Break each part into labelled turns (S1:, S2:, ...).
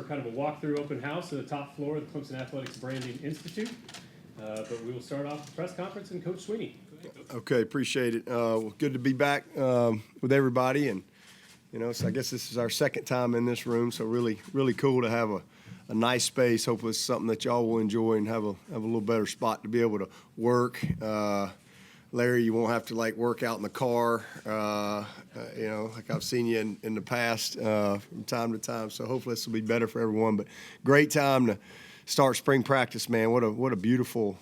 S1: for kind of a walkthrough open house at the top floor of the Clemson Athletics Branding Institute. But we will start off the press conference and Coach Swinney.
S2: Okay, appreciate it. Well, good to be back with everybody, and so I guess this is our second time in this room, so really cool to have a nice space. Hopefully, it's something that y'all will enjoy and have a little better spot to be able to work. Larry, you won't have to work out in the car, like I've seen you in the past from time to time. So hopefully this will be better for everyone. But great time to start spring practice, man. What a beautiful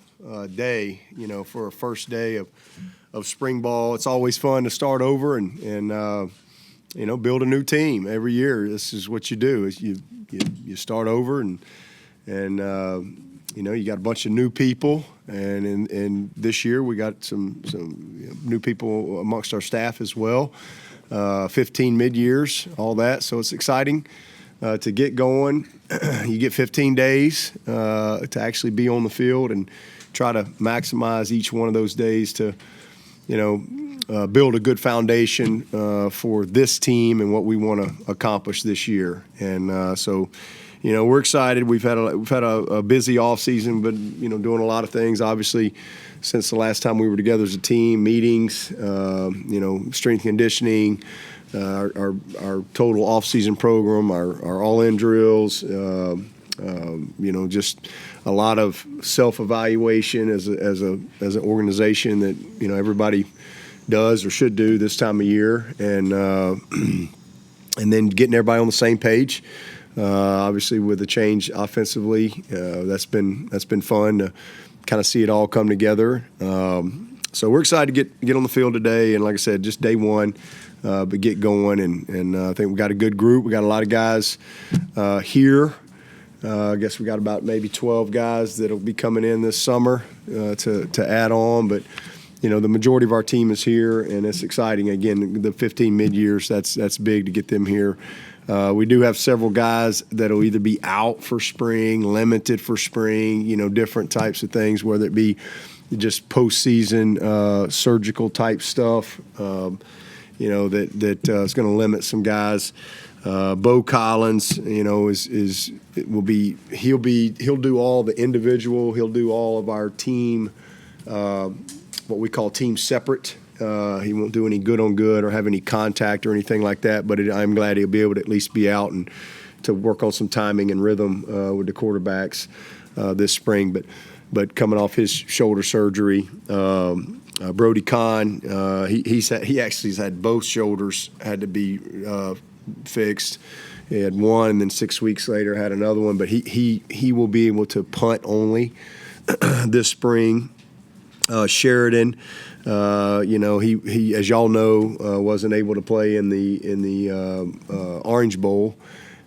S2: day, for a first day of spring ball. It's always fun to start over and build a new team every year. This is what you do: is you start over and you got a bunch of new people, and in this year we got some new people amongst our staff as well. 15 mid-years, all that. So it's exciting to get going. You get 15 days to actually be on the field and try to maximize each one of those days to, build a good foundation for this team and what we want to accomplish this year. And so. We're excited. We've had a busy off season, but doing a lot of things. Obviously, since the last time we were together as a team, meetings, strength conditioning, our total off season program, our all-in drills. Just a lot of self-evaluation as an organization that everybody does or should do this time of year, and then getting everybody on the same page. Obviously, with the change offensively, that's been fun to kind of see it all come together. So we're excited to get on the field today, and like I said, just day one, but get going. And I think we got a good group. We got a lot of guys here. I guess we got about maybe 12 guys that'll be coming in this summer to add on, but. The majority of our team is here, and it's exciting. Again, the 15 mid-years, that's big to get them here. We do have several guys that'll either be out for spring, limited for spring, different types of things, whether it be just postseason surgical type stuff, that is going to limit some guys. Bo Collins, he'll do all the individual. He'll do all of our team. What we call team separate. He won't do any good on good or have any contact or anything like that, but I'm glad he'll be able to at least be out and to work on some timing and rhythm with the quarterbacks this spring. But coming off his shoulder surgery, Brody Kahn, he actually has had both shoulders had to be fixed. He had one, and then 6 weeks later had another one. But he will be able to punt only this spring. Sheridan, he as y'all know wasn't able to play in the Orange Bowl,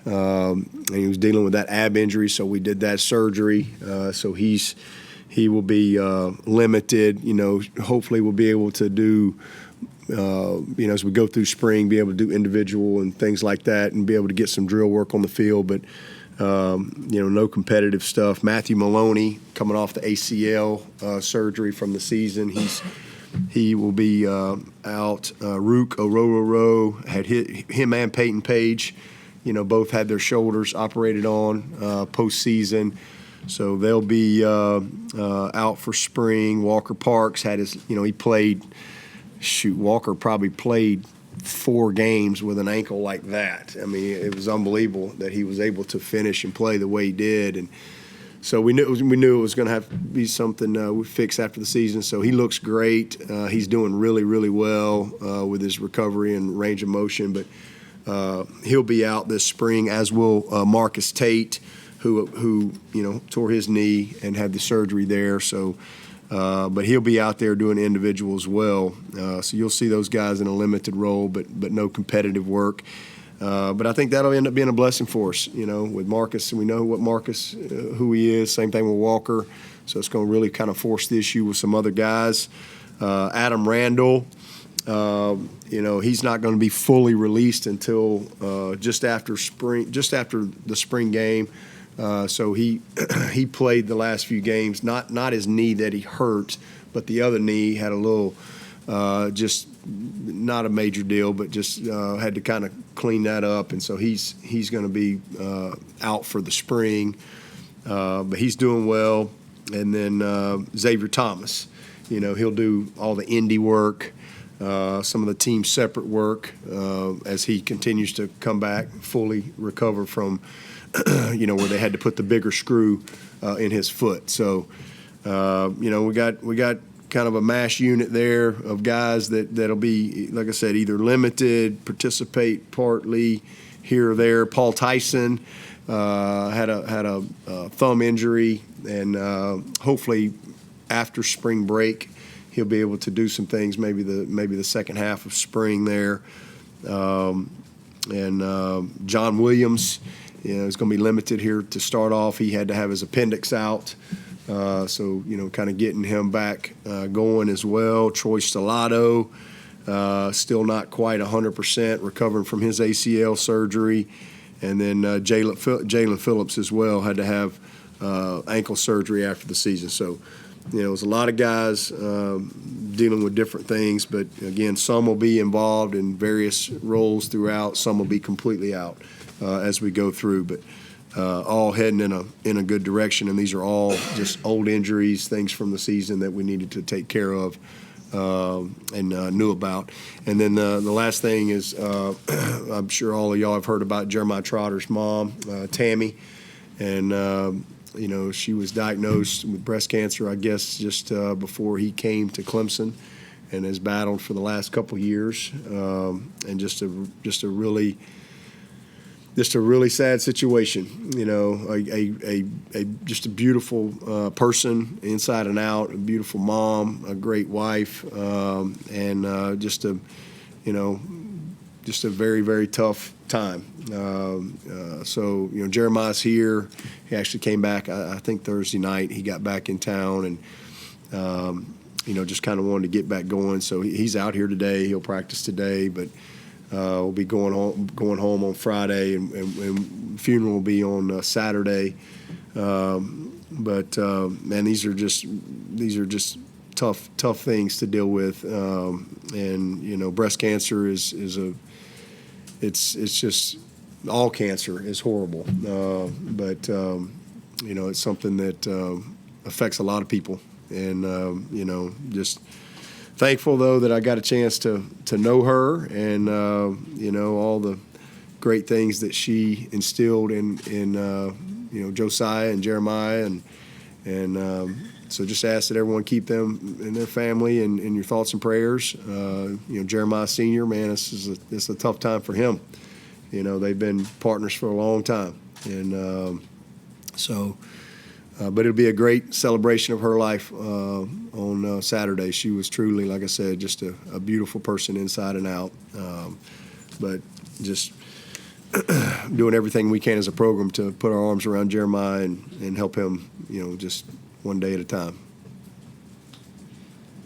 S2: and he was dealing with that ab injury, so we did that surgery. So he will be limited. Hopefully we'll be able to do. As we go through spring, be able to do individual and things like that, and be able to get some drill work on the field, but. No competitive stuff. Matthew Maloney coming off the ACL surgery from the season. He will be out. Rook Ororo had him and Peyton Page. Both had their shoulders operated on postseason, so they'll be out for spring. Walker Parks had his. He played. Walker probably played 4 games with an ankle like that. I mean, it was unbelievable that he was able to finish and play the way he did, and so we knew it was going to have to be something we fixed after the season. So he looks great. He's doing really, really well with his recovery and range of motion, but he'll be out this spring, as will Marcus Tate, who tore his knee and had the surgery there. So. But he'll be out there doing individual as well. So you'll see those guys in a limited role, but no competitive work. But I think that'll end up being a blessing for us, with Marcus. And we know what Marcus, who he is. Same thing with Walker. So it's going to really kind of force the issue with some other guys. Adam Randall, he's not going to be fully released until just after the spring game. So he played the last few games, not his knee that he hurt, but the other knee had a little Just not a major deal, but just had to kind of clean that up, and so he's going to be out for the spring, but he's doing well. And then Xavier Thomas, he'll do all the indie work, some of the team separate work as he continues to come back, fully recover from, where they had to put the bigger screw in his foot. So, we got kind of a mash unit there of guys that'll be, like I said, either limited, participate partly here or there. Paul Tyson had a thumb injury, and hopefully after spring break he'll be able to do some things. Maybe the second half of spring there. And John Williams, is going to be limited here to start off. He had to have his appendix out. So, kind of getting him back going as well. Troy Stellato, still not quite 100%, recovering from his ACL surgery. And then Jalen Phillips as well had to have ankle surgery after the season. So, it was a lot of guys dealing with different things. But, again, some will be involved in various roles throughout. Some will be completely out as we go through. But all heading in a good direction, and these are all just old injuries, things from the season that we needed to take care of and knew about. And then the last thing is, I'm sure all of y'all have heard about Jeremiah Trotter's mom, Tammy, and she was diagnosed with breast cancer, I guess, just before he came to Clemson, and has battled for the last couple of years, and just a really sad situation, just a beautiful person inside and out, a beautiful mom, a great wife, and just a very, very tough time. So, Jeremiah's here. He actually came back, I think, Thursday night. He got back in town and, just kind of wanted to get back going. So he's out here today. He'll practice today, but we'll be going home on Friday, and funeral will be on Saturday. But man, these are just tough things to deal with. And breast cancer is it's just, all cancer is horrible. But it's something that affects a lot of people, and just thankful, though, that I got a chance to know her, and all the great things that she instilled in Josiah and Jeremiah, and so just ask that everyone keep them and their family in your thoughts and prayers. Jeremiah Senior, man, it's a tough time for him. They've been partners for a long time, and but it'll be a great celebration of her life on Saturday. She was truly, like I said, just a beautiful person inside and out. But just doing everything we can as a program to put our arms around Jeremiah and help him, just one day at a time.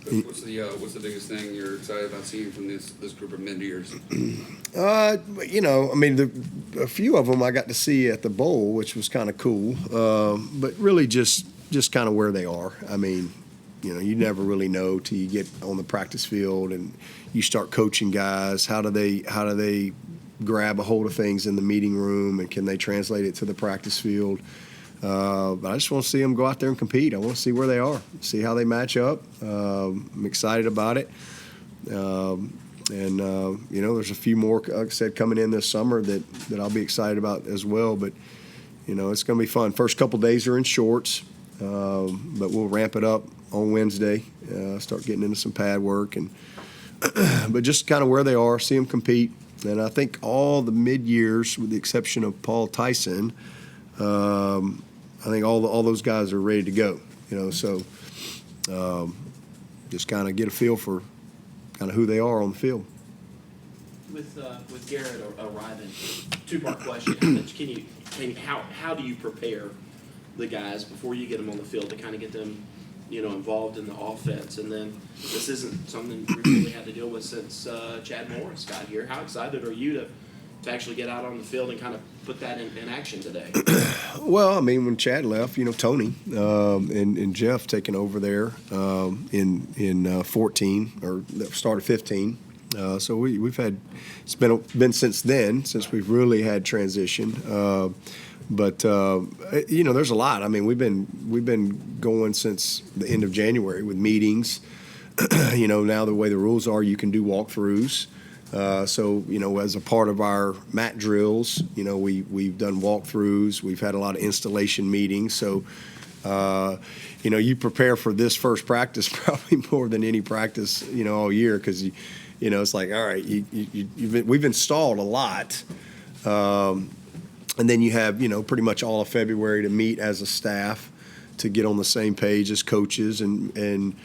S3: What's the biggest thing you're excited about seeing from this group of mid-years?
S2: A few of them I got to see at the bowl, which was kind of cool. But really just kind of where they are. You never really know till you get on the practice field and you start coaching guys. How do they grab a hold of things in the meeting room, and can they translate it to the practice field? But I just want to see them go out there and compete. I want to see where they are, see how they match up. I'm excited about it. There's a few more, like I said, coming in this summer that I'll be excited about as well. But, it's going to be fun. First couple days are in shorts, but we'll ramp it up on Wednesday, start getting into some pad work. But just kind of where they are, see them compete. And I think all the mid-years, with the exception of Paul Tyson, I think all those guys are ready to go, so just kind of get a feel for kind of who they are on the field.
S4: With Garrett arriving, two-part question: how do you prepare the guys before you get them on the field to kind of get them, involved in the offense? And then this isn't something we've really had to deal with since Chad Morris got here. How excited are you to actually get out on the field and kind of put that in action today?
S2: Well, I mean, when Chad left, Tony and Jeff taking over there in 14 or start of 15. So we've had it's been since then since we've really had transition. But there's a lot. I mean, we've been going since the end of January with meetings. Now the way the rules are, you can do walkthroughs. So as a part of our mat drills, we've done walkthroughs. We've had a lot of installation meetings. So, you prepare for this first practice probably more than any practice, all year because it's like, all right, we've installed a lot. And then you have, pretty much all of February to meet as a staff to get on the same page as coaches and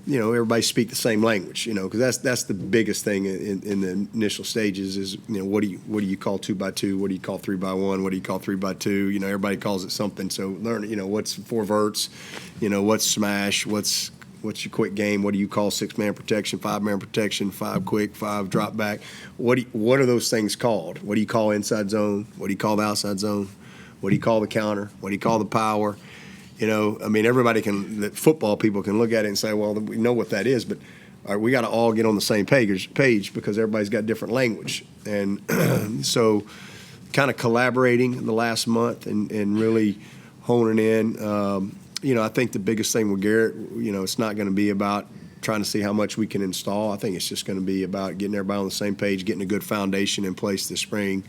S2: everybody speak the same language, because that's the biggest thing in the initial stages is, what do you call 2x2? What do you call 3x1? What do you call 3x2? Everybody calls it something. So learn, what's 4 verts, what's smash, what's your quick game? What do you call 6-man protection, 5-man protection, 5 quick, 5 drop back? What are those things called? What do you call inside zone? What do you call the outside zone? What do you call the counter? What do you call the power? Everybody football people can look at it and say, well, we know what that is, but we got to all get on the same page because everybody's got different language. And so kind of collaborating the last month and really honing in. I think the biggest thing with Garrett, it's not going to be about trying to see how much we can install. I think it's just going to be about getting everybody on the same page, getting a good foundation in place this spring.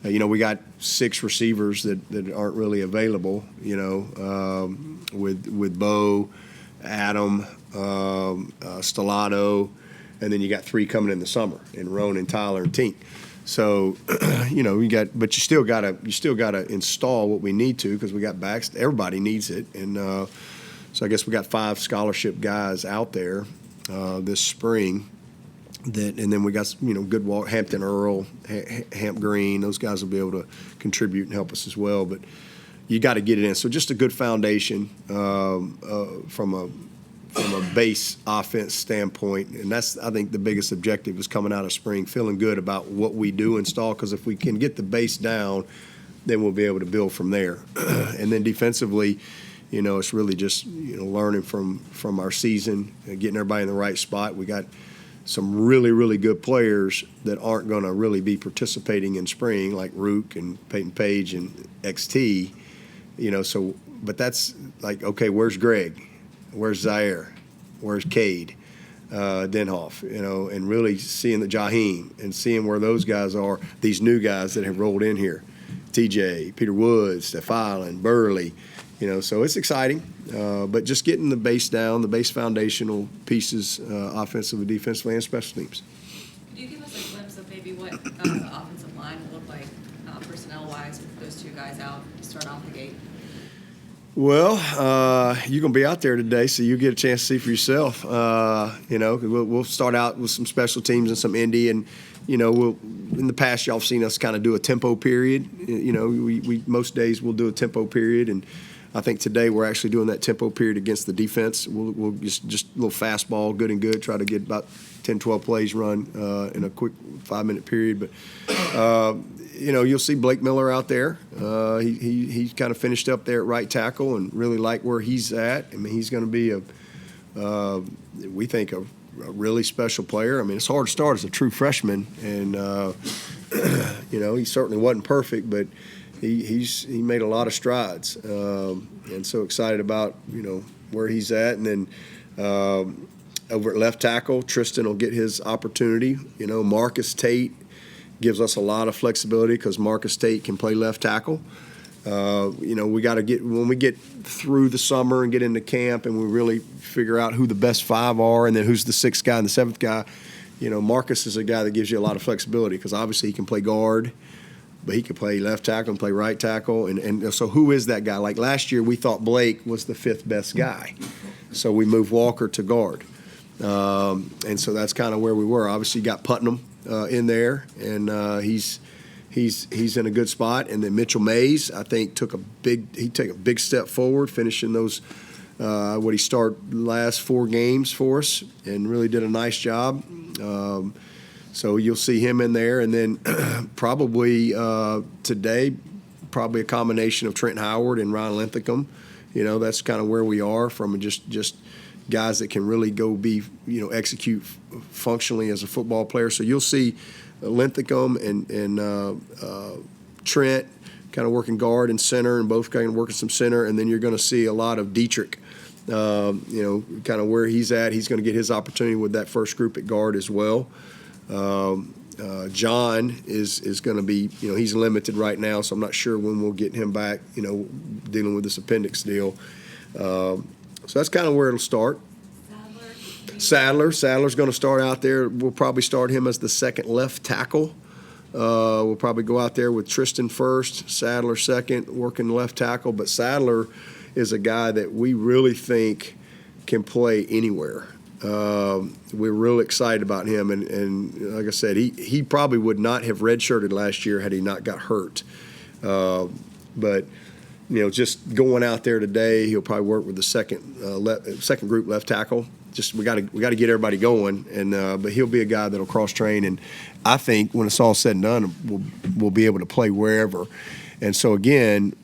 S2: We got 6 receivers that aren't really available, with Bo, Adam, Stellato, and then you got 3 coming in the summer, in Roan and Tyler and Tink. So, but you still gotta install what we need to because we got backs. Everybody needs it, and so I guess we got 5 scholarship guys out there this spring. And then we got good walk, Hampton Earl, Hamp Green. Those guys will be able to contribute and help us as well. But you got to get it in. So just a good foundation from a base offense standpoint, and that's I think the biggest objective is coming out of spring, feeling good about what we do install. Because if we can get the base down, then we'll be able to build from there. And then defensively, it's really just learning from our season, and getting everybody in the right spot. We got some really, really good players that aren't going to really be participating in spring, like Rook and Peyton Page and XT, so, but that's like, okay, where's Greg? Where's Zaire? Where's Cade? Denhoff, and really seeing the Jaheim and seeing where those guys are, these new guys that have rolled in here, TJ, Peter Woods, Steph Island, Burley, so it's exciting. But just getting the base down, the base foundational pieces, offensively, defensively, and special teams.
S5: Could you give us a glimpse of maybe what the offensive line will look like personnel-wise with those 2 guys out to start off the gate?
S2: Well, you're going to be out there today, so you get a chance to see for yourself. We'll start out with some special teams and some indie, and in the past y'all have seen us kind of do a tempo period. We most days we'll do a tempo period, and I think today we're actually doing that tempo period against the defense. We'll just a little fastball, good and good, try to get about 10, 12 plays run in a quick 5-minute period. But, you'll see Blake Miller out there. He kind of finished up there at right tackle and really like where he's at. I mean, he's going to be we think, a really special player. I mean, it's hard to start as a true freshman, and, he certainly wasn't perfect, but he made a lot of strides, and so excited about where he's at. And then over at left tackle, Tristan will get his opportunity. Marcus Tate gives us a lot of flexibility because Marcus Tate can play left tackle. We got to when we get through the summer and get into camp and we really figure out who the best 5 are and then who's the 6th guy and the 7th guy. Marcus is a guy that gives you a lot of flexibility because obviously he can play guard, but he can play left tackle and play right tackle. And so who is that guy? Like last year, we thought Blake was the 5th best guy. So we moved Walker to guard. And so that's kind of where we were. Obviously, you got Putnam in there, and he's in a good spot. And then Mitchell Mays, I think, took a big step forward, finishing those what he started last 4 games for us, and really did a nice job. So you'll see him in there, and then probably today, probably a combination of Trent Howard and Ryan Linthicum. That's kind of where we are from just guys that can really go be, execute functionally as a football player. So you'll see Linthicum and Trent kind of working guard and center, and both kind of working some center, and then you're going to see a lot of Dietrich, kind of where he's at. He's going to get his opportunity with that first group at guard as well. John is going to be, he's limited right now, so I'm not sure when we'll get him back, dealing with this appendix deal. So that's kind of where it'll start. Sadler's going to start out there. We'll probably start him as the second left tackle. We'll probably go out there with Tristan first, Sadler second, working left tackle. But Sadler is a guy that we really think can play anywhere. We're real excited about him, and like I said, he probably would not have redshirted last year had he not got hurt. But just going out there today, he'll probably work with the second group left tackle. Just we got to get everybody going, and but he'll be a guy that'll cross train, and I think when it's all said and done, we'll be able to play wherever. And so again,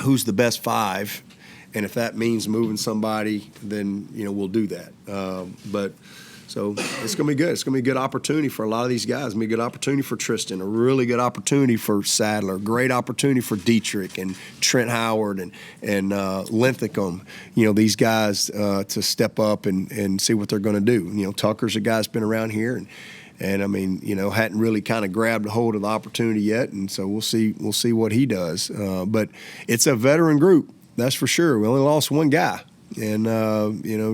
S2: who's the best five? And if that means moving somebody, then we'll do that. But so it's going to be good. It's going to be a good opportunity for a lot of these guys. It's going to be a good opportunity for Tristan, a really good opportunity for Sadler, great opportunity for Dietrich and Trent Howard and Linthicum. These guys to step up and see what they're going to do. Tucker's a guy that's been around here and I mean, hadn't really kind of grabbed a hold of the opportunity yet, and so we'll see what he does. But it's a veteran group. That's for sure. We only lost one guy, and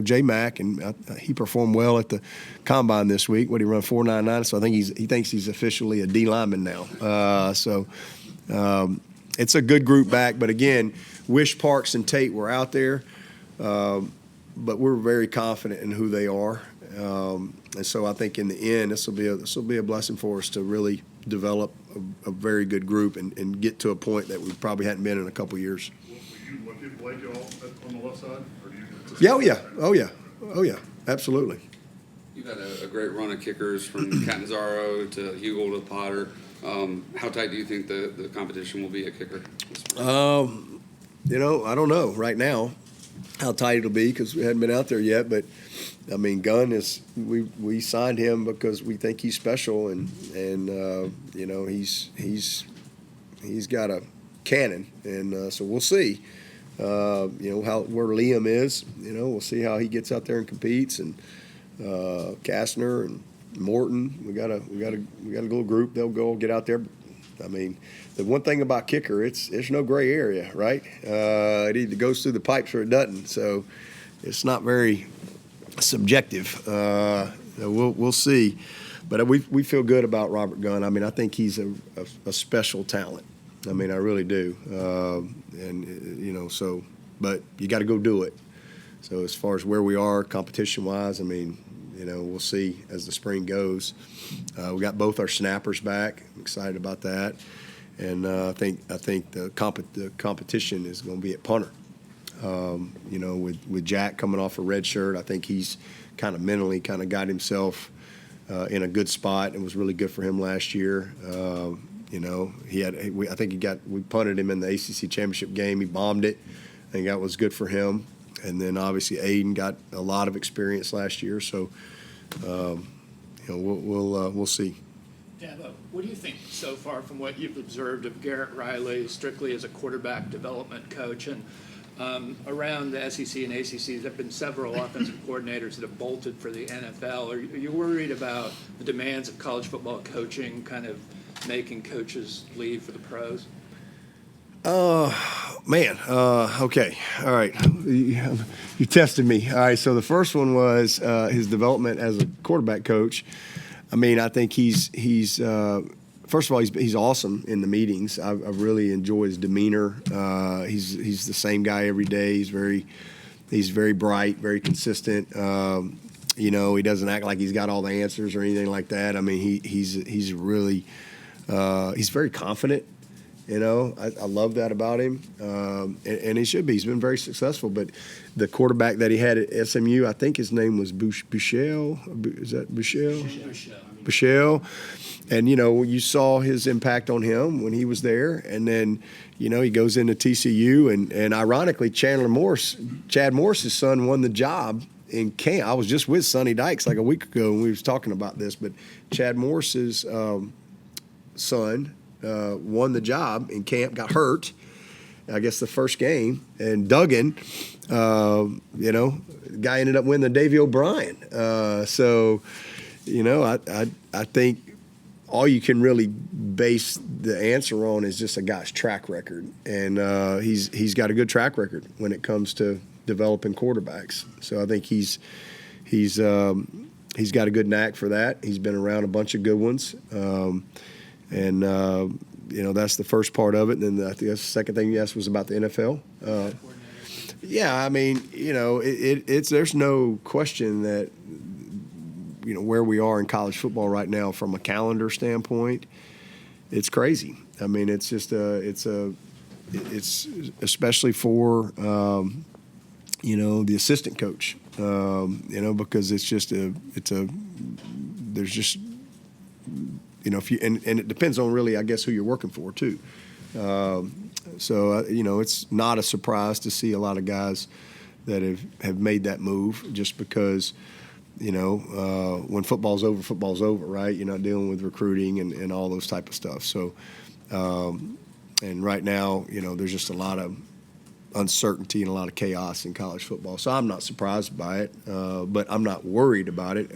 S2: J Mac, and he performed well at the combine this week. What, he run 4.99? So I think he thinks he's officially a D lineman now. So it's a good group back. But again, Wish, Parks, and Tate were out there, but we're very confident in who they are. And so I think in the end, this will be a blessing for us to really develop a very good group and get to a point that we probably hadn't been in a couple years.
S6: Will you play y'all on the left side? Or do you
S2: Oh yeah, absolutely.
S3: You've had a great run of kickers from Catanzaro to Hugel to Potter. How tight do you think the competition will be at kicker?
S2: I don't know right now how tight it'll be because we hadn't been out there yet. But I mean, Gunn is we signed him because we think he's special and he's got a cannon, and so we'll see. Where Liam is, we'll see how he gets out there and competes, and Kastner and Morton. We got a little group. They'll go get out there. I mean, the one thing about kicker, it's no gray area, right? It either goes through the pipes or it doesn't. So it's not very subjective. We'll see, but we feel good about Robert Gunn. I mean, I think he's a special talent. I mean, I really do. But you got to go do it. So as far as where we are competition-wise, I mean, we'll see as the spring goes. We got both our snappers back. I'm excited about that. And I think the competition is going to be at punter. With Jack coming off a red shirt, I think he's kind of mentally kind of got himself in a good spot. It was really good for him last year. We punted him in the ACC championship game. He bombed it. I think that was good for him. And then obviously Aiden got a lot of experience last year. So, we'll see.
S7: Dabo, what do you think so far from what you've observed of Garrett Riley strictly as a quarterback development coach? And around the SEC and ACC, there have been several offensive coordinators that have bolted for the NFL. Are you worried about the demands of college football coaching kind of making coaches leave for the pros?
S2: Okay. All right. You tested me. All right. So the first one was his development as a quarterback coach. I mean, I think he's first of all, he's awesome in the meetings. I've really enjoyed his demeanor. He's the same guy every day. He's very bright, very consistent. He doesn't act like he's got all the answers or anything like that. I mean, he's really he's very confident. You know, I love that about him, and he should be. He's been very successful. But the quarterback that he had at SMU, I think his name was Buechele. Is that Buechele? Buechele. And, you know, you saw his impact on him when he was there. And then, you know, he goes into TCU. And ironically, Chad Morris's son won the job in camp. I was just with Sonny Dykes like a week ago when we was talking about this. But Chad Morris's son won the job in camp, got hurt, I guess the first game. And Duggan, you know, the guy ended up winning the Davy O'Brien. So, you know, I think all you can really base the answer on is just a guy's track record. And he's got a good track record when it comes to developing quarterbacks. So I think he's got a good knack for that. He's been around a bunch of good ones. You know, that's the first part of it. And then I think the second thing you asked was about the NFL. Yeah, I mean, you know, there's no question that, you know, where we are in college football right now from a calendar standpoint, it's crazy. I mean, it's just it's especially for you know, the assistant coach, you know, because there's just, you know, if you, and it depends on really, I guess, who you're working for too. So, you know, it's not a surprise to see a lot of guys that have made that move just because, you know, when football's over, right? You're not dealing with recruiting and all those type of stuff. So, and right now, you know, there's just a lot of uncertainty and a lot of chaos in college football. So I'm not surprised by it, but I'm not worried about it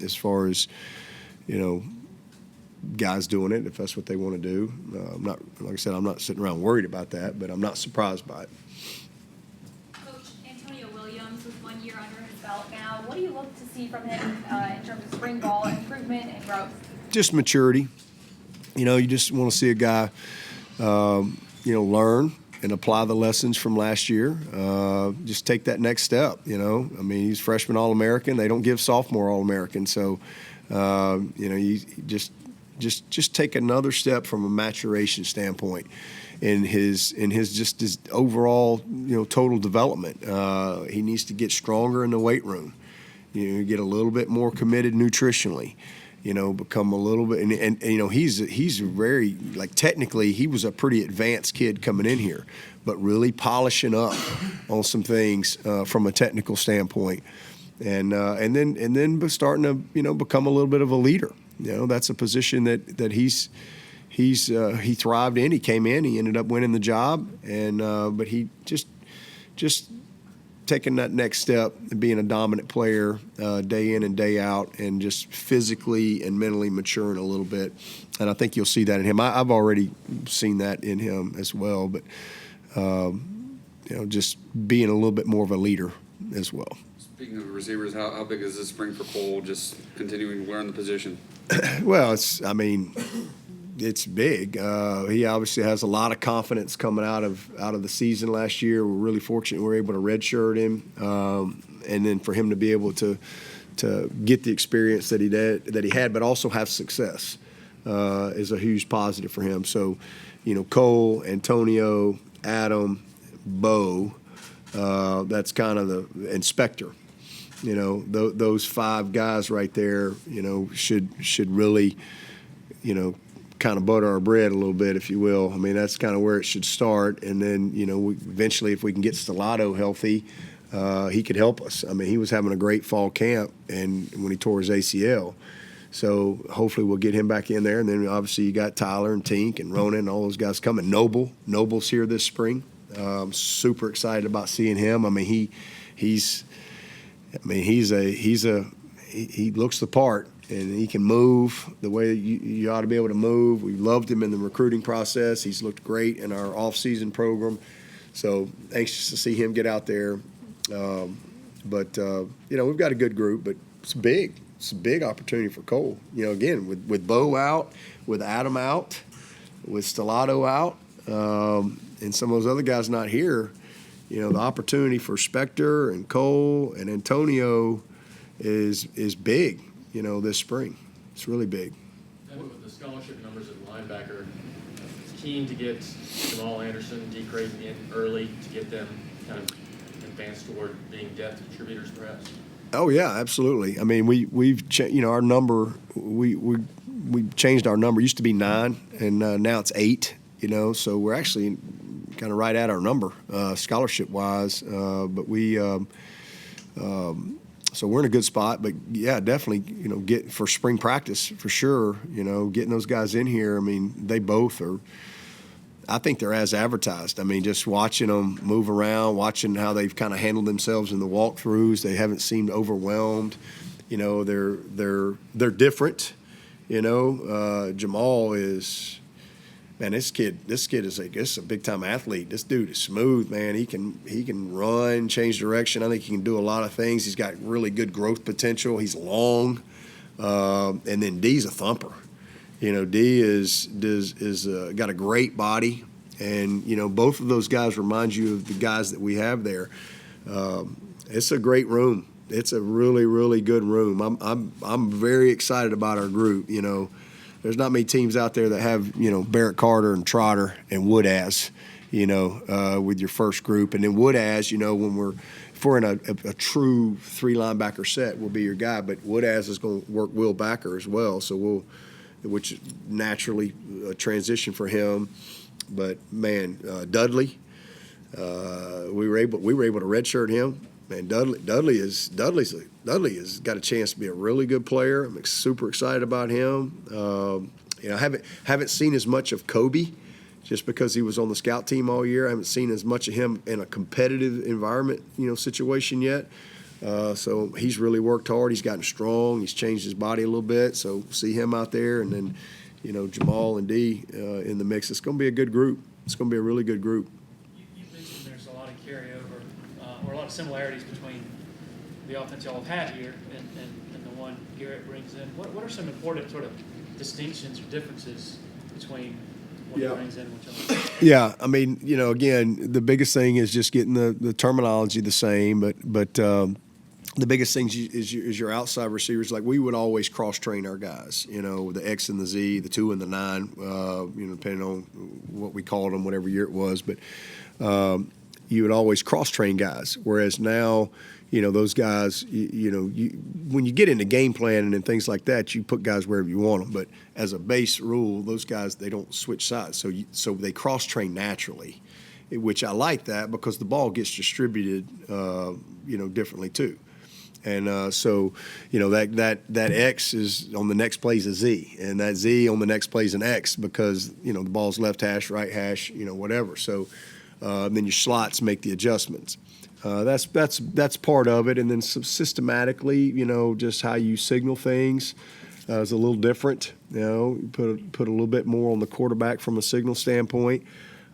S2: as far as, you know, guys doing it, if that's what they want to do. I'm not, like I said, I'm not sitting around worried about that, but I'm not surprised by it.
S8: Coach Antonio Williams with 1 year under his belt now. What do you look to see from him in terms of spring ball improvement and growth? Just
S2: maturity. You know, you just want to see a guy, you know, learn and apply the lessons from last year. Just take that next step, you know. I mean, he's freshman All-American. They don't give sophomore All-American. So, you know, you just take another step from a maturation standpoint in his overall, you know, total development. He needs to get stronger in the weight room. You know, get a little bit more committed nutritionally. You know, become a little bit, and you know, he's very, like, technically he was a pretty advanced kid coming in here, but really polishing up on some things from a technical standpoint, and then starting to, you know, become a little bit of a leader. You know, that's a position that he thrived in. He came in, he ended up winning the job, and but he just taking that next step and being a dominant player day in and day out, and just physically and mentally maturing a little bit. And I think you'll see that in him. I've already seen that in him as well, but you know, just being a little bit more of a leader as well.
S3: Speaking of receivers, how big is this spring for Cole, just continuing to learn the position?
S2: Well, it's big. He obviously has a lot of confidence coming out of the season last year. We're really fortunate we were able to redshirt him, and then for him to be able to get the experience that he had, but also have success is a huge positive for him. So, you know, Cole, Antonio, Adam, Bo, that's kind of the inspector. You know, those five guys right there, you know, should really, you know, kind of butter our bread a little bit, if you will. I mean, that's kind of where it should start. And then, you know, eventually, if we can get Stellato healthy, he could help us. I mean, he was having a great fall camp, and when he tore his ACL. So hopefully we'll get him back in there. And then obviously you got Tyler and Tink and Ronan and all those guys coming. Noble's here this spring. I'm super excited about seeing him. I mean, he looks the part. And he can move the way you ought to be able to move. We loved him in the recruiting process. He's looked great in our off-season program. So anxious to see him get out there. But you know, we've got a good group, but it's big. It's a big opportunity for Cole. You know, again, with Bo out, with Adam out, with Stellato out, and some of those other guys not here, you know, the opportunity for Spector and Cole and Antonio is big. You know, this spring. It's really big.
S9: And with the scholarship numbers at linebacker, keen to get Jamal Anderson, D. Creighton in early to get them kind of advanced toward being depth contributors, perhaps?
S2: Oh yeah, absolutely. I mean, we've our number. We changed our number. It used to be 9, and now it's 8. So we're actually kind of right at our number scholarship wise. But we. So we're in a good spot, but yeah, definitely, get for spring practice for sure. Getting those guys in here. I mean, they both are. I think they're as advertised. I mean, just watching them move around, watching how they've kind of handled themselves in the walkthroughs. They haven't seemed overwhelmed. They're different. Jamal is. Man, this kid is a big time athlete. This dude is smooth, man. He can run, change direction. I think he can do a lot of things. He's got really good growth potential. He's long, and then D's a thumper. D is got a great body, and both of those guys remind you of the guys that we have there. It's a great room. It's a really, really good room. I'm very excited about our group. There's not many teams out there that have, Barrett Carter and Trotter and Woodaz, with your first group. And then Woodaz, if we're in a true 3 linebacker set, will be your guy. But Woodaz is going to work Will Backer as well, which naturally a transition for him. But man, Dudley, we were able to redshirt him. Man, Dudley has got a chance to be a really good player. I'm super excited about him. I haven't seen as much of Kobe, just because he was on the scout team all year. I haven't seen as much of him in a competitive environment, situation yet. So he's really worked hard. He's gotten strong. He's changed his body a little bit. So see him out there, and then Jamal and D in the mix. It's going to be a good group. It's going to be a really good group.
S9: You mentioned there's a lot of carryover or a lot of similarities between the offense y'all have had here and the one Garrett brings in. What are some important sort of distinctions or differences between what he brings in and what y'all have?
S2: Yeah, I mean, again, the biggest thing is just getting the terminology the same, but the biggest thing is your outside receivers. Like, we would always cross-train our guys, the X and the Z, the 2 and the 9, depending on what we called them, whatever year it was. But you would always cross-train guys, whereas now, those guys, when you get into game planning and things like that, you put guys wherever you want them. But as a base rule, those guys, they don't switch sides. So they cross-train naturally, which I like that, because the ball gets distributed, differently too. And so, that X is on the next play is a Z, and that Z on the next play is an X, because, the ball's left hash, right hash, whatever. So then your slots make the adjustments. That's part of it. And then systematically, just how you signal things is a little different. You put a little bit more on the quarterback from a signal standpoint.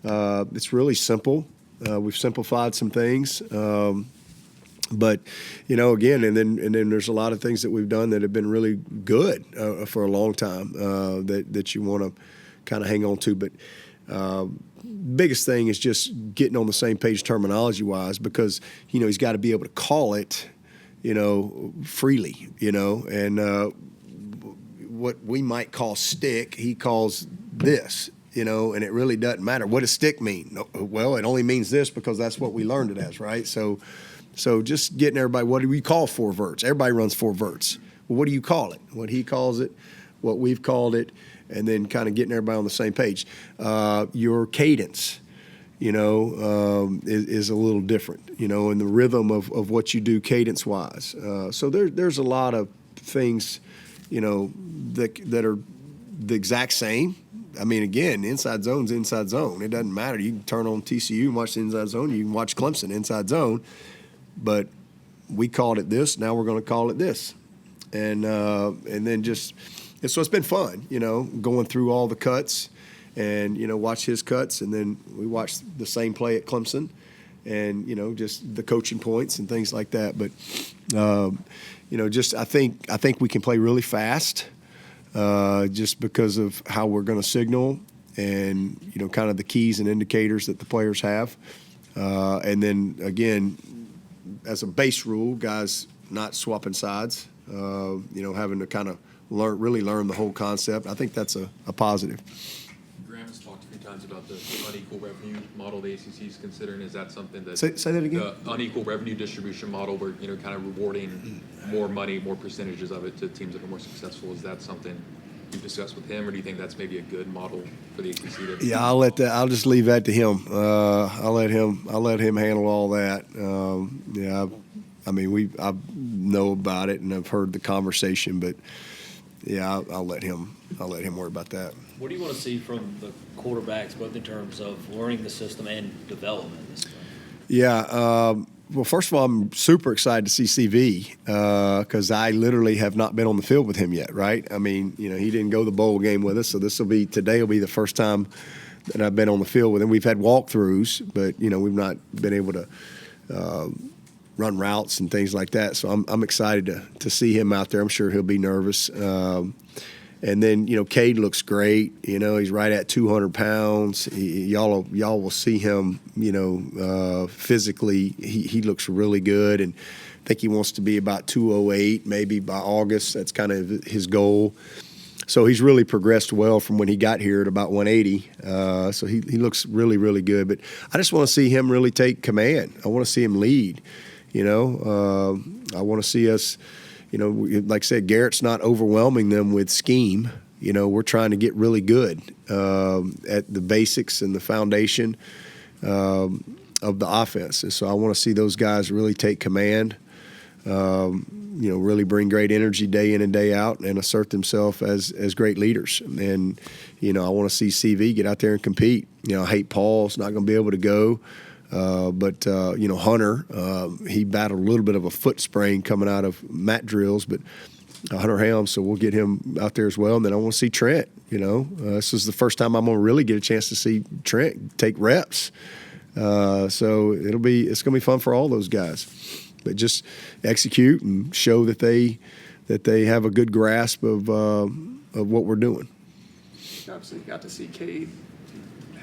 S2: It's really simple. We've simplified some things. But again, and then there's a lot of things that we've done that have been really good for a long time that you want to kind of hang on to. But biggest thing is just getting on the same page terminology-wise, because he's got to be able to call it freely, and what we might call stick, he calls this. And it really doesn't matter. What does stick mean? No, well, it only means this because that's what we learned it as, right? So just getting everybody, what do we call 4 verts? Everybody runs 4 verts. Well, what do you call it? What he calls it, what we've called it, and then kind of getting everybody on the same page. Your cadence, is a little different, and the rhythm of what you do cadence-wise. So there's a lot of things, that are the exact same. I mean, again, inside zone's inside zone. It doesn't matter. You can turn on TCU and watch the inside zone. You can watch Clemson inside zone. But we called it this. Now we're going to call it this. And then just – so it's been fun, going through all the cuts and, watch his cuts. And then we watched the same play at Clemson and, just the coaching points and things like that. But, just I think we can play really fast. Just because of how we're going to signal and, kind of the keys and indicators that the players have. And then, again, as a base rule, guys not swapping sides, having to kind of really learn the whole concept. I think that's a positive.
S10: Graham has talked a few times about the unequal revenue model the ACC is considering. Is that something that
S2: Say that again?
S10: the unequal revenue distribution model, where kind of rewarding more money, more percentages of it to teams that are more successful? Is that something you've discussed with him, or do you think that's maybe a good model for the ACC?
S2: Yeah, I'll just leave that to him. I'll let him handle all that. Yeah, I mean, I know about it and I've heard the conversation, but yeah, I'll let him worry about that.
S11: What do you want to see from the quarterbacks, both in terms of learning the system and development this time?
S2: Yeah. Well, first of all, I'm super excited to see CV because I literally have not been on the field with him yet, right? I mean, he didn't go to the bowl game with us, so today will be the first time that I've been on the field with him. We've had walkthroughs, but, we've not been able to run routes and things like that. So I'm excited to see him out there. I'm sure he'll be nervous. And then, Cade looks great. He's right at 200 pounds. Y'all will see him, physically. He looks really good. And I think he wants to be about 208 maybe by August. That's kind of his goal. So he's really progressed well from when he got here at about 180. So he looks really, really good. But I just want to see him really take command. I want to see him lead. I want to see us – like I said, Garrett's not overwhelming them with scheme. We're trying to get really good at the basics and the foundation of the offense. And so I want to see those guys really take command, really bring great energy day in and day out and assert themselves as great leaders. And, I want to see CV get out there and compete. I hate Paul's not going to be able to go. But Hunter, he battled a little bit of a foot sprain coming out of mat drills, but Hunter Helms, so we'll get him out there as well. And then I want to see Trent, This is the first time I'm going to really get a chance to see Trent take reps. So it's going to be fun for all those guys. But just execute and show that they have a good grasp of what we're doing.
S7: Obviously, got to see Cade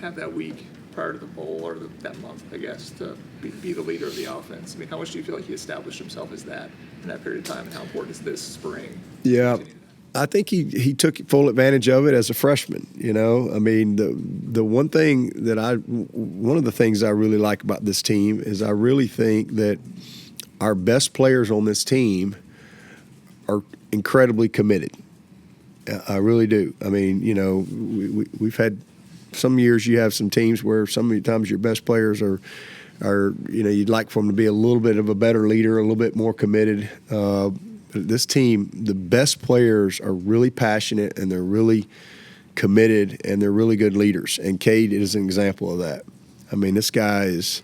S7: have that week prior to the bowl, or that month, I guess, to be the leader of the offense. I mean, how much do you feel like he established himself as that in that period of time, and how important is this spring?
S2: Yeah, I think he took full advantage of it as a freshman. I mean, the one of the things I really like about this team is I really think that our best players on this team are incredibly committed. I really do. I mean, we've had some years you have some teams where sometimes your best players are you'd like for them to be a little bit of a better leader, a little bit more committed. But this team, the best players are really passionate and they're really committed and they're really good leaders. And Cade is an example of that. I mean, this guy is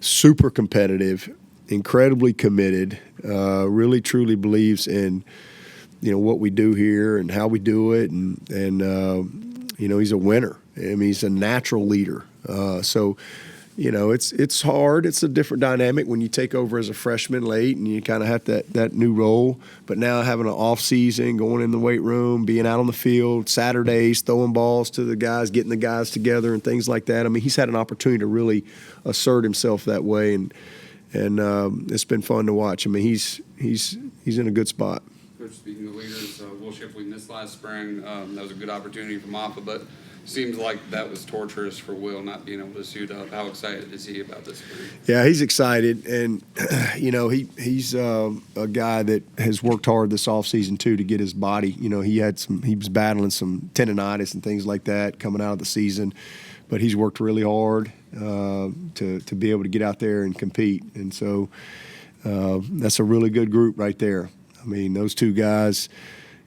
S2: super competitive, incredibly committed, really truly believes in what we do here and how we do it, and he's a winner. I mean, he's a natural leader. So it's hard. It's a different dynamic when you take over as a freshman late and you kind of have that new role. But now having an off season, going in the weight room, being out on the field, Saturdays, throwing balls to the guys, getting the guys together and things like that. I mean, he's had an opportunity to really assert himself that way, and it's been fun to watch. I mean, he's in a good spot.
S3: Coach, speaking of leaders, Will Shipley missed last spring. That was a good opportunity for Moffa, but seems like that was torturous for Will not being able to suit up. How excited is he about this spring?
S2: Yeah, he's excited, and he's a guy that has worked hard this offseason too to get his body. He was battling some tendonitis and things like that coming out of the season, but he's worked really hard to be able to get out there and compete, and so that's a really good group right there. I mean, those two guys,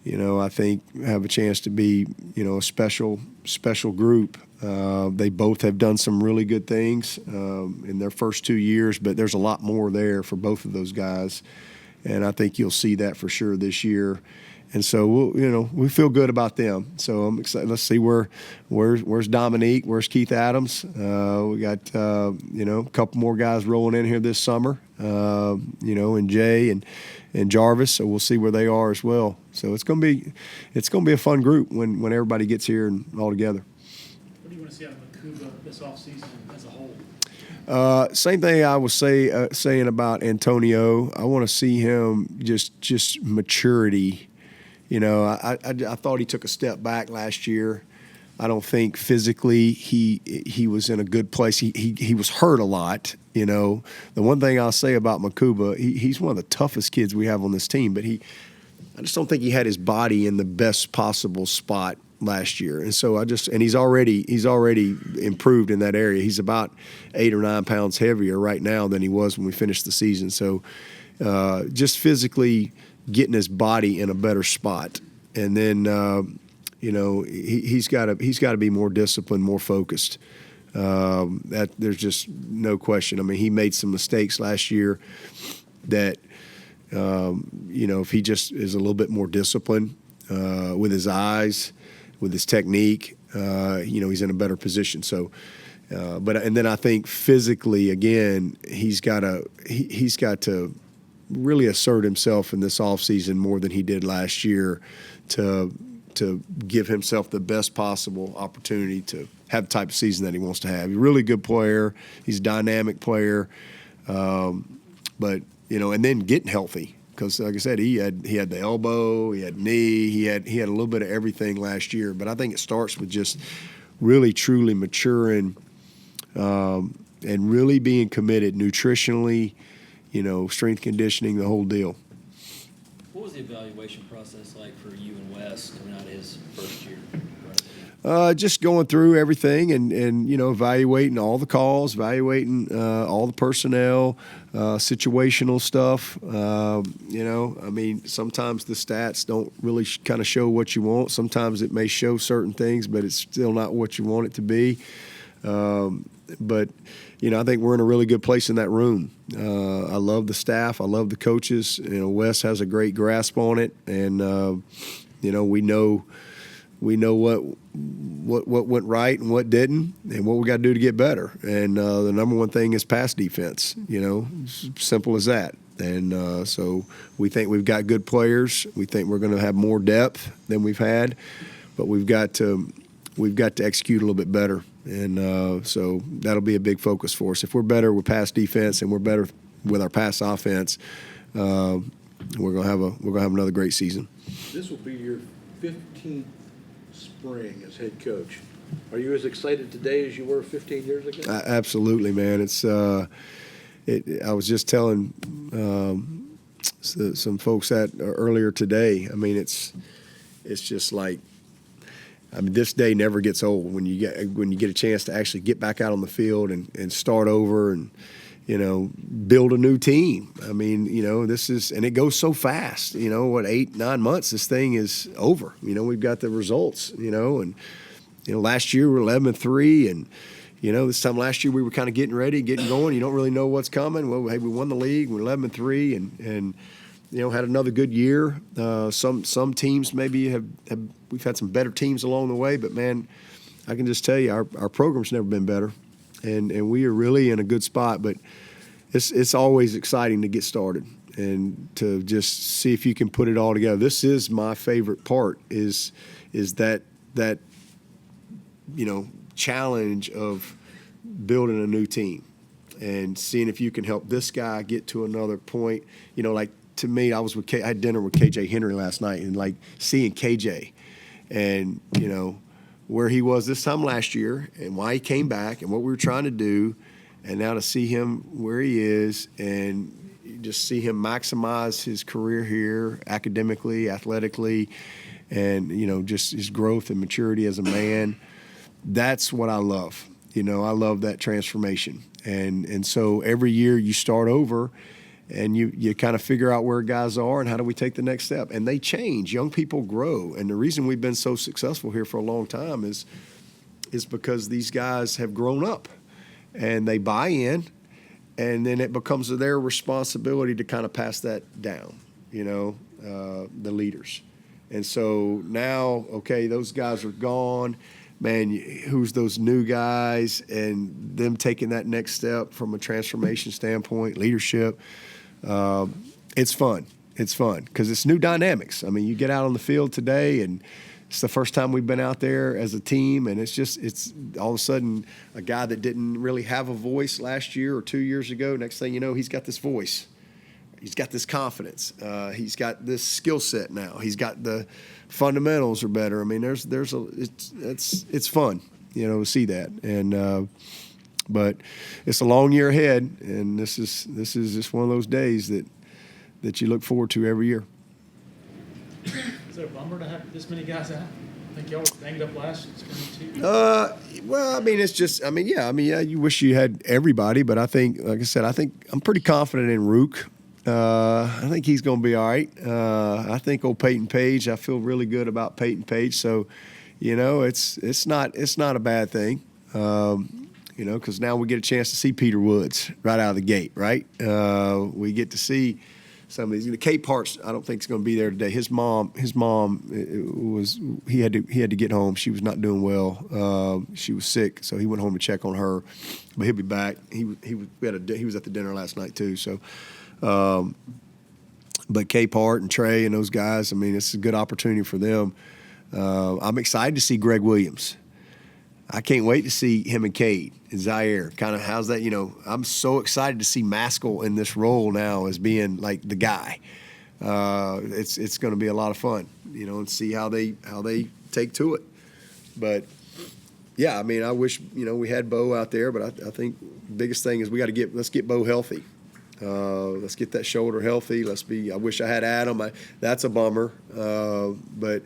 S2: I think have a chance to be, a special group. They both have done some really good things in their first 2 years, but there's a lot more there for both of those guys, and I think you'll see that for sure this year. And so we feel good about them. So I'm excited. Let's see where's Dominique, where's Keith Adams. We got a couple more guys rolling in here this summer. And Jay and Jarvis. So we'll see where they are as well. So it's gonna be a fun group when everybody gets here and all together.
S9: What do you want to see out of Makuba this offseason as a whole?
S2: Same thing I was saying about Antonio. I want to see him just maturity. I thought he took a step back last year. I don't think physically he was in a good place. He was hurt a lot. You know, the one thing I'll say about Makuba, he's one of the toughest kids we have on this team, but I just don't think he had his body in the best possible spot last year. And so he's already improved in that area. He's about 8 or 9 pounds heavier right now than he was when we finished the season. So just physically getting his body in a better spot. And then, you know, he's got to be more disciplined, more focused. That there's just no question. I mean, he made some mistakes last year that, you know, if he just is a little bit more disciplined with his eyes, with his technique, you know, he's in a better position. So, and then I think physically, again, he's got to really assert himself in this offseason more than he did last year to give himself the best possible opportunity to have the type of season that he wants to have. He's a really good player. He's a dynamic player. But, you know, and then getting healthy. Because, like I said, he had the elbow, he had knee, he had a little bit of everything last year. But I think it starts with just really, truly maturing and really being committed nutritionally, you know, strength conditioning, the whole deal.
S11: What was the evaluation process like for you and Wes coming out of his first year?
S2: Just going through everything and you know, evaluating all the calls, evaluating all the personnel, situational stuff. You know, I mean, sometimes the stats don't really kind of show what you want. Sometimes it may show certain things, but it's still not what you want it to be. But, you know, I think we're in a really good place in that room. I love the staff. I love the coaches. You know, Wes has a great grasp on it. And, you know, we know what went right and what didn't and what we got to do to get better. And the number one thing is pass defense, you know, simple as that. And so we think we've got good players. We think we're going to have more depth than we've had, but we've got to execute a little bit better. And so that'll be a big focus for us. If we're better with pass defense and we're better with our pass offense, we're gonna have another great season.
S12: This will be your 15th spring as head coach. Are you as excited today as you were 15 years ago?
S2: Absolutely, man. It's I was just telling some folks that earlier today. I mean, it's just like, I mean, this day never gets old when you get a chance to actually get back out on the field and start over and, you know, build a new team. I mean, you know, and it goes so fast. You know, 8-9 months, this thing is over. You know, we've got the results. You know, and you know, last year we were 11-3, and you know, this time last year we were kind of getting ready, getting going. You don't really know what's coming. Well, hey, we won the league. We're 11-3, and you know, had another good year. Some teams maybe we've had some better teams along the way, but man, I can just tell you our program's never been better, and we are really in a good spot. But it's always exciting to get started and to just see if you can put it all together. This is my favorite part is that you know, challenge of building a new team and seeing if you can help this guy get to another point. You know, like, to me, I had dinner with KJ Henry last night, and like seeing KJ and, you know, where he was this time last year and why he came back and what we were trying to do, and now to see him where he is and just see him maximize his career here academically, athletically, and, you know, just his growth and maturity as a man. That's what I love. You know, I love that transformation. And so every year you start over, and you kind of figure out where guys are and how do we take the next step. And they change. Young people grow. And the reason we've been so successful here for a long time is because these guys have grown up and they buy in, and then it becomes their responsibility to kind of pass that down, you know, the leaders. And so now, okay, those guys are gone. Man, who's those new guys, and them taking that next step from a transformation standpoint, leadership. It's fun. It's fun because it's new dynamics. I mean, you get out on the field today, and it's the first time we've been out there as a team, and it's all of a sudden a guy that didn't really have a voice last year or 2 years ago. Next thing you know, he's got this voice, He's got this confidence. He's got this skill set now. He's got the fundamentals are better. I mean, it's fun, to see that. And but it's a long year ahead, and this is just one of those days that you look forward to every year.
S9: Is it a bummer to have this many guys out? I think y'all were banged up last spring too.
S2: Well, I mean, it's just, yeah, you wish you had everybody, but I think, like I said, I'm pretty confident in Rook. I think he's going to be all right. I think old Peyton Page, I feel really good about Peyton Page. So, it's not a bad thing. Because now we get a chance to see Peter Woods right out of the gate, right? We get to see some of these. Kate Parks, I don't think is going to be there today. His mom, he had to get home. She was not doing well. She was sick, so he went home to check on her. But he'll be back. He was at the dinner last night too. So, but Kate Part and Trey and those guys, it's a good opportunity for them. I'm excited to see Greg Williams. I can't wait to see him and Cade and Zaire. Kind of how's that? I'm so excited to see Maskell in this role now as being like the guy. It's going to be a lot of fun, and see how they take to it. But yeah, I wish we had Bo out there, but I think the biggest thing is let's get Bo healthy. Let's get that shoulder healthy. I wish I had Adam. That's a bummer, but.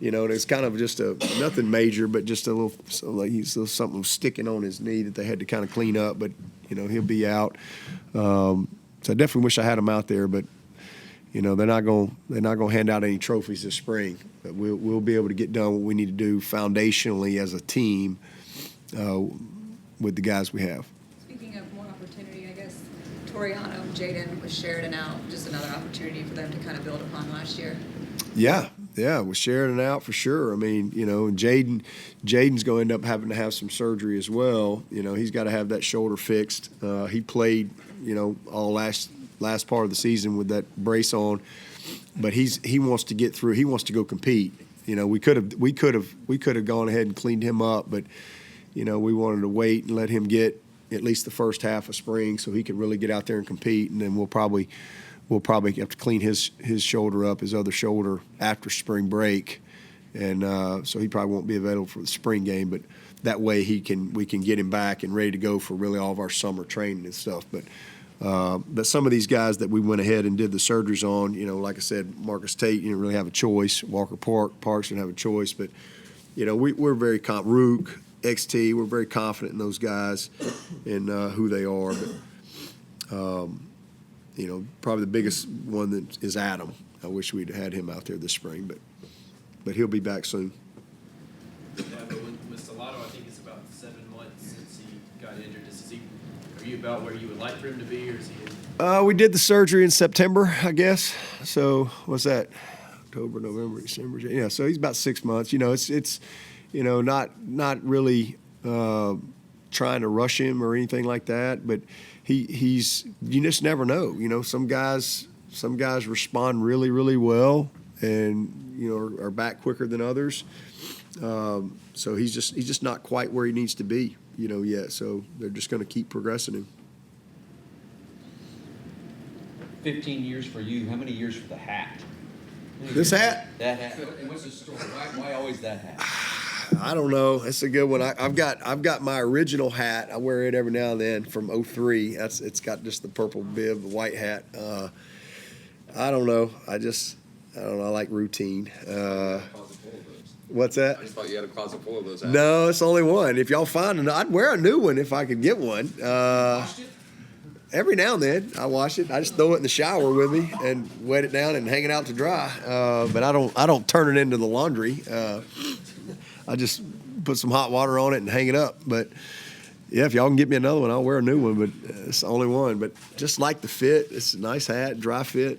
S2: It's kind of just nothing major, but just a little, something sticking on his knee that they had to kind of clean up. But he'll be out. So I definitely wish I had him out there. But they're not going to hand out any trophies this spring. But we'll be able to get done what we need to do foundationally as a team with the guys we have.
S5: Speaking of more opportunity, I guess Toriano, Jaden with Sheridan out, just another opportunity for them to kind of build upon last year.
S2: Yeah, with Sheridan out for sure. Jaden's going to end up having to have some surgery as well. He's got to have that shoulder fixed. He played, all last part of the season with that brace on, but he wants to get through. He wants to go compete. We could have gone ahead and cleaned him up, but we wanted to wait and let him get at least the first half of spring so he could really get out there and compete, and then we'll probably have to clean his shoulder up, his other shoulder, after spring break, and so he probably won't be available for the spring game. But that way we can get him back and ready to go for really all of our summer training and stuff. But some of these guys that we went ahead and did the surgeries on, like I said, Marcus Tate, you didn't really have a choice. Walker Parks didn't have a choice, but we're very Rook, XT, we're very confident in those guys and who they are. But probably the biggest one that is Adam. I wish we'd had him out there this spring, but he'll be back soon.
S13: Yeah, but with Salado, I think it's about 7 months since he got injured. Are you about where you would like for him to be, or is he?
S2: We did the surgery in September, I guess. So what's that? October, November, December. Yeah, so he's about 6 months. It's not really trying to rush him or anything like that, but he's you just never know. Some guys respond really, really well and are back quicker than others. So he's just not quite where he needs to be, yet. So they're just going to keep progressing him.
S14: 15 years for you. How many years for the hat?
S2: This hat?
S14: That hat. And what's the story? Why always that hat?
S2: I don't know. It's a good one. I've got my original hat. I wear it every now and then from '03. It's got just the purple bib, the white hat. I don't know. I don't know. I like routine. What's that?
S3: I just thought you had a closet full of those hats.
S2: No, it's only one. If y'all find it, I'd wear a new one if I could get one. Every now and then I wash it. I just throw it in the shower with me and wet it down and hang it out to dry. But I don't turn it into the laundry. I just put some hot water on it and hang it up. But yeah, if y'all can get me another one, I'll wear a new one. But it's the only one. But just like the fit, it's a nice hat, dry fit.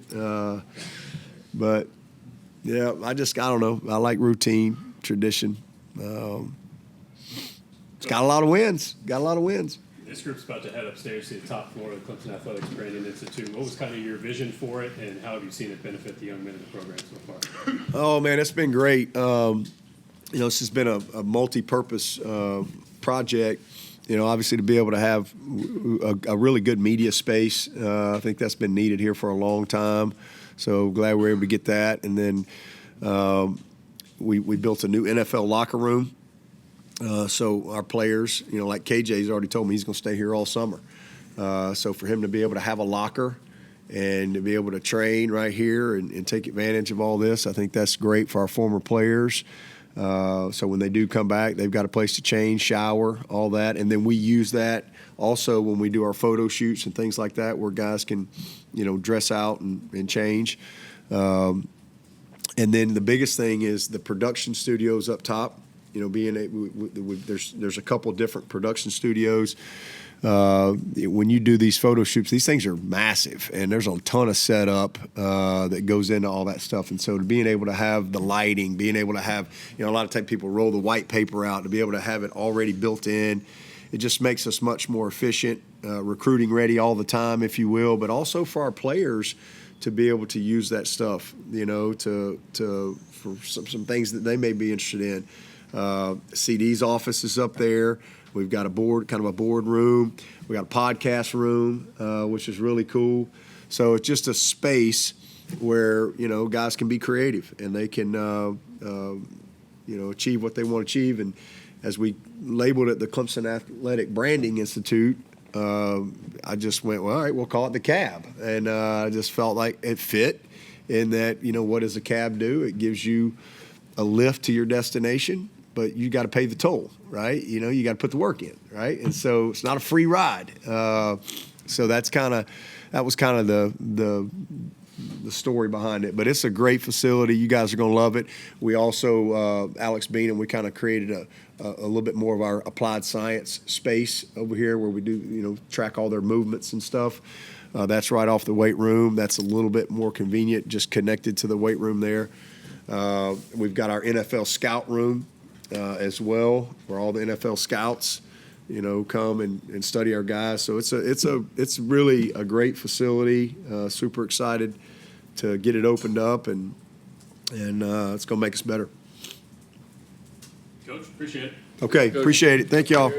S2: But yeah, I don't know. I like routine, tradition. It's got a lot of wins.
S1: This group's about to head upstairs to the top floor of the Clemson Athletics Branding Institute. What was kind of your vision for it, and how have you seen it benefit the young men in the program so far?
S2: Oh man, it's been great. This has been a multi-purpose project, obviously to be able to have a really good media space. I think that's been needed here for a long time. So glad we're able to get that. And then we built a new NFL locker room. So our players, like KJ's already told me he's going to stay here all summer. So for him to be able to have a locker and to be able to train right here and take advantage of all this, I think that's great for our former players. So when they do come back, they've got a place to change, shower, all that. And then we use that also when we do our photo shoots and things like that, where guys can, dress out and change. And then the biggest thing is the production studios up top. There's a couple different production studios. When you do these photo shoots, these things are massive, and there's a ton of setup that goes into all that stuff. And so to being able to have the lighting, being able to have, a lot of times people roll the white paper out, to be able to have it already built in, it just makes us much more efficient, recruiting ready all the time, if you will, but also for our players to be able to use that stuff, for some things that they may be interested in. CD's office is up there. We've got a board room. We got a podcast room, which is really cool. So it's just a space where, guys can be creative and they can, achieve what they want to achieve. And as we labeled it the Clemson Athletic Branding Institute, I just went, well, all right, we'll call it the CAB. And I just felt like it fit in that, what does a CAB do? It gives you a lift to your destination, but you got to pay the toll, right? You got to put the work in, right? And so it's not a free ride. So that was kind of the story behind it. But it's a great facility. You guys are going to love it. We also, Alex Bean, and we kind of created a little bit more of our applied science space over here where we do, track all their movements and stuff. That's right off the weight room. That's a little bit more convenient, just connected to the weight room there. We've got our NFL scout room as well, where all the NFL scouts, come and study our guys. So it's really a great facility. Super excited to get it opened up, and it's going to make us better.
S1: Coach, appreciate it.
S2: Okay, appreciate it. Thank y'all.